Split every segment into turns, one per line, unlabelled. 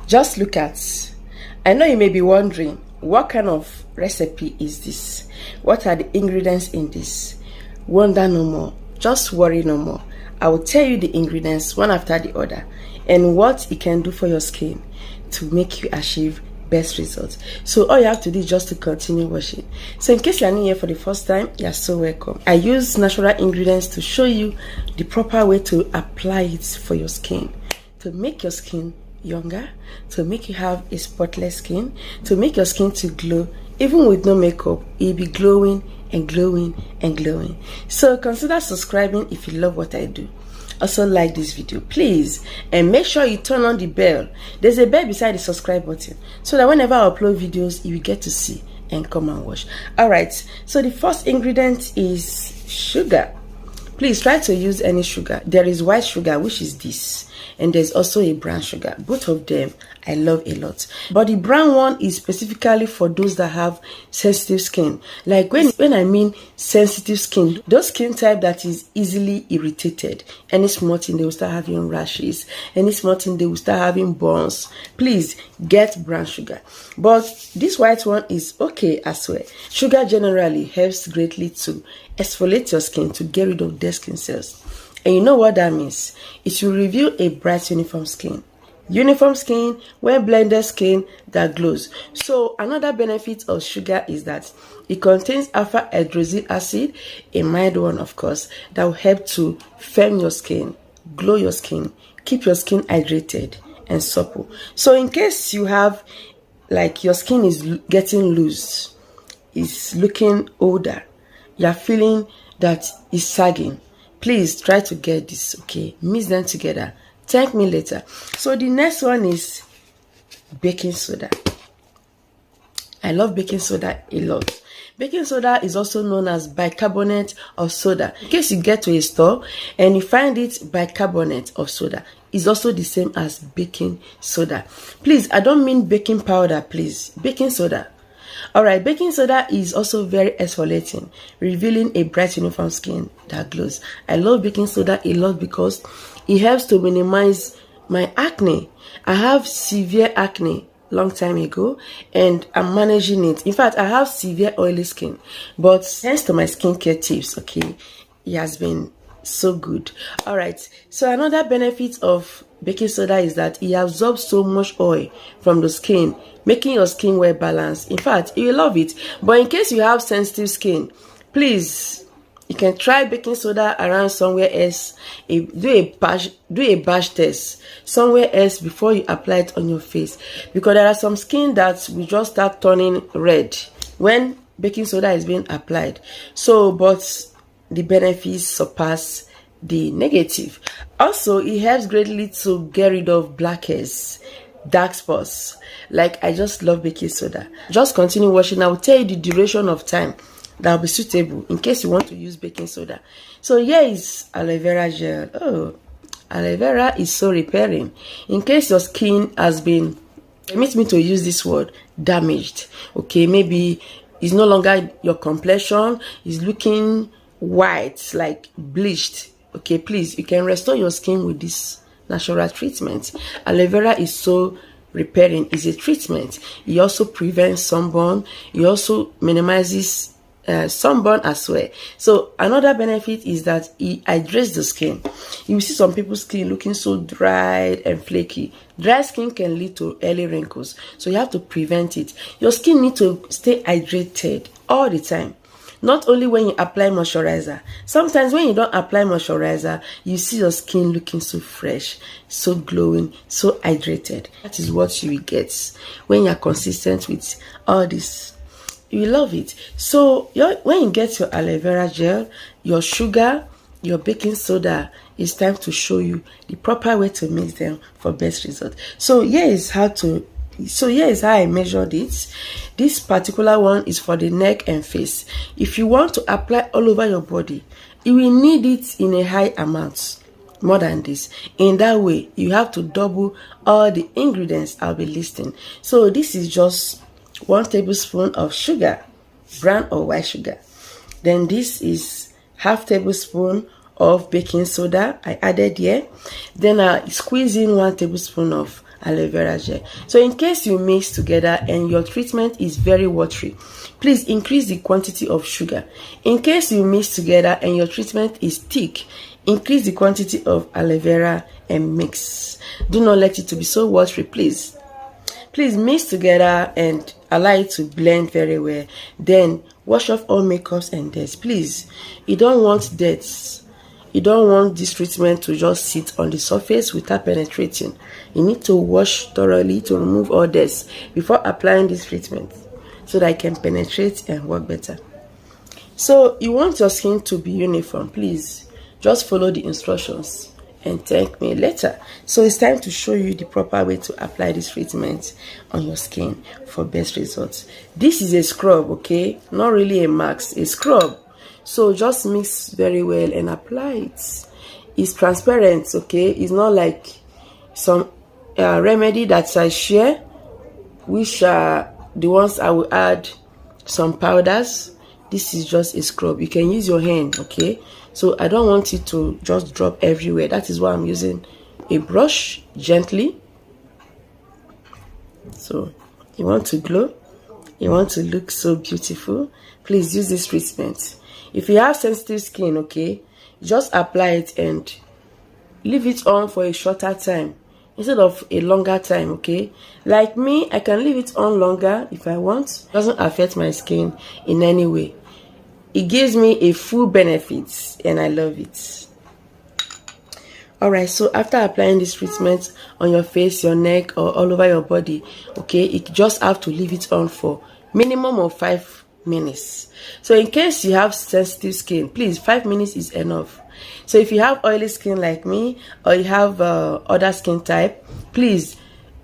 Just look at. I know you may be wondering, what kind of recipe is this? What are the ingredients in this? Wonder no more. Just worry no more. I will tell you the ingredients one after the other and what it can do for your skin to make you achieve best results. So all you have to do is just to continue watching. So in case you are new here for the first time, you are so welcome. I use natural ingredients to show you the proper way to apply it for your skin, to make your skin younger, to make you have a spotless skin, to make your skin to glow. Even with no makeup, you'll be glowing and glowing and glowing. So consider subscribing if you love what I do. Also like this video please, and make sure you turn on the bell. There's a bell beside the subscribe button so that whenever I upload videos you will get to see and come and watch. Alright, so the first ingredient is sugar. Please try to use any sugar. There is white sugar, which is this, and there's also a brown sugar. Both of them I love a lot, but the brown one is specifically for those that have sensitive skin. Like when I mean sensitive skin, those skin type that is easily irritated. Any small thing they will start having rashes, any small thing they will start having burns. Please get brown sugar, but this white one is okay as well. Sugar generally helps greatly to exfoliate your skin, to get rid of dead skin cells. And you know what that means? It will reveal a bright uniform skin. Uniform skin, well blended skin that glows. So another benefit of sugar is that it contains alpha hydroxy acid, a mild one of course, that will help to firm your skin, glow your skin, keep your skin hydrated and supple. So in case you have, like, your skin is getting loose, is looking older, you are feeling that it's sagging, please try to get this, okay? Mix them together. Thank me later. So the next one is baking soda. I love baking soda a lot. Baking soda is also known as bicarbonate of soda. In case you get to a store and you find it bicarbonate of soda, it's also the same as baking soda. Please, I don't mean baking powder, please. Baking soda. Alright, baking soda is also very exfoliating, revealing a bright uniform skin that glows. I love baking soda a lot because it helps to minimize my acne. I have severe acne long time ago and I'm managing it. In fact, I have severe oily skin, but thanks to my skincare tips, okay, it has been so good. Alright, so another benefit of baking soda is that it absorbs so much oil from the skin, making your skin well balanced. In fact, you will love it. But in case you have sensitive skin, please, you can try baking soda around somewhere else. Do a batch test somewhere else before you apply it on your face, because there are some skin that will just start turning red when baking soda is being applied. So, but the benefits surpass the negative. Also, it helps greatly to get rid of blackheads, dark spots. Like, I just love baking soda. Just continue watching. I will tell you the duration of time that will be suitable in case you want to use baking soda. So here is aloe vera gel. Oh, aloe vera is so repairing. In case your skin has been, permit me to use this word, damaged. Okay, maybe it's no longer your complexion, is looking white, like bleached. Okay, please, you can restore your skin with this natural treatment. Aloe vera is so repairing. It's a treatment. It also prevents sunburn. It also minimizes sunburn as well. So another benefit is that it hydrates the skin. You will see some people's skin looking so dried and flaky. Dry skin can lead to early wrinkles, so you have to prevent it. Your skin needs to stay hydrated all the time, not only when you apply moisturizer. Sometimes when you don't apply moisturizer, you see your skin looking so fresh, so glowing, so hydrated. That is what you will get when you are consistent with all this. You will love it. So when you get your aloe vera gel, your sugar, your baking soda, it's time to show you the proper way to mix them for best result. So here is how I measured it. This particular one is for the neck and face. If you want to apply all over your body, you will need it in a high amount, more than this. In that way, you have to double all the ingredients I'll be listing. So this is just 1 tablespoon of sugar, brown or white sugar. Then this is half tablespoon of baking soda I added here. Then I squeeze in 1 tablespoon of aloe vera gel. So in case you mix together and your treatment is very watery, please increase the quantity of sugar. In case you mix together and your treatment is thick, increase the quantity of aloe vera and mix. Do not let it to be so watery, please. Please mix together and allow it to blend very well. Then wash off all makeups and dirt. Please, you don't want dirt. You don't want this treatment to just sit on the surface without penetrating. You need to wash thoroughly to remove all dirt before applying this treatment so that it can penetrate and work better. So you want your skin to be uniform. Please just follow the instructions and thank me later. So it's time to show you the proper way to apply this treatment on your skin for best results. This is a scrub, okay? Not really a mask, a scrub. So just mix very well and apply it. It's transparent, okay? It's not like some remedy that I share, which are the ones I will add some powders. This is just a scrub. You can use your hand, okay? So I don't want it to just drop everywhere. That is why I'm using a brush gently. So you want to glow, you want to look so beautiful, please use this treatment. If you have sensitive skin, okay, just apply it and leave it on for a shorter time instead of a longer time, okay? Like me, I can leave it on longer if I want. It doesn't affect my skin in any way. It gives me a full benefit and I love it. Alright, so after applying this treatment on your face, your neck, or all over your body, okay, you just have to leave it on for minimum of 5 minutes. So in case you have sensitive skin, please, 5 minutes is enough. So if you have oily skin like me, or you have other skin type, please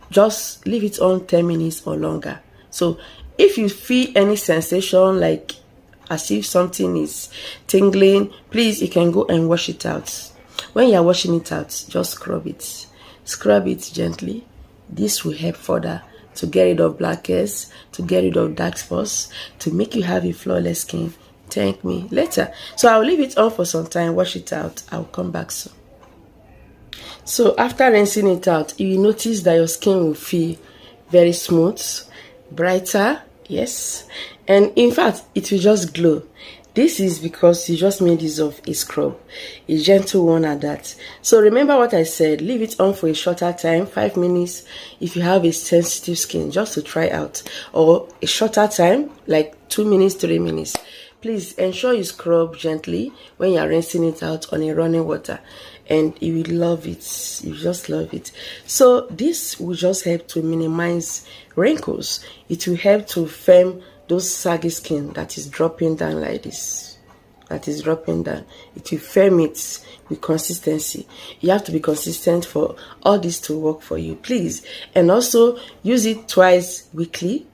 just leave it on 10 minutes or longer. So if you feel any sensation like as if something is tingling, please, you can go and wash it out. When you are washing it out, just scrub it gently. This will help further to get rid of blackheads, to get rid of dark spots, to make you have a flawless skin. Thank me later. So I'll leave it on for some time, wash it out. I'll come back soon. So after rinsing it out, you will notice that your skin will feel very smooth, brighter, yes, and in fact it will just glow. This is because you just made use of a scrub, a gentle one at that. So remember what I said, leave it on for a shorter time, 5 minutes if you have a sensitive skin, just to try out, or a shorter time like 2 minutes, 3 minutes. Please ensure you scrub gently when you are rinsing it out on a running water, and you will love it. You just love it. So this will just help to minimize wrinkles. It will help to firm those saggy skin that is dropping down like this. That is dropping down. It will firm it with consistency. You have to be consistent for all this to work for you, please. And also use it twice weekly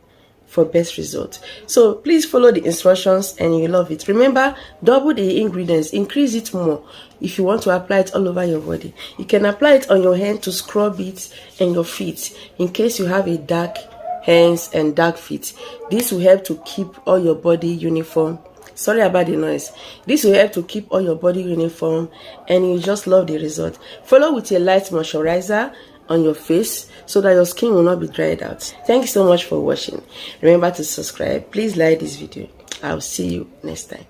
for best result. So please follow the instructions and you love it. Remember, double the ingredients, increase it more if you want to apply it all over your body. You can apply it on your hand to scrub it and your feet in case you have a dark hands and dark feet. This will help to keep all your body uniform. Sorry about the noise. This will help to keep all your body uniform and you just love the result. Follow with a light moisturizer on your face so that your skin will not be dried out. Thank you so much for watching. Remember to subscribe. Please like this video. I'll see you next time.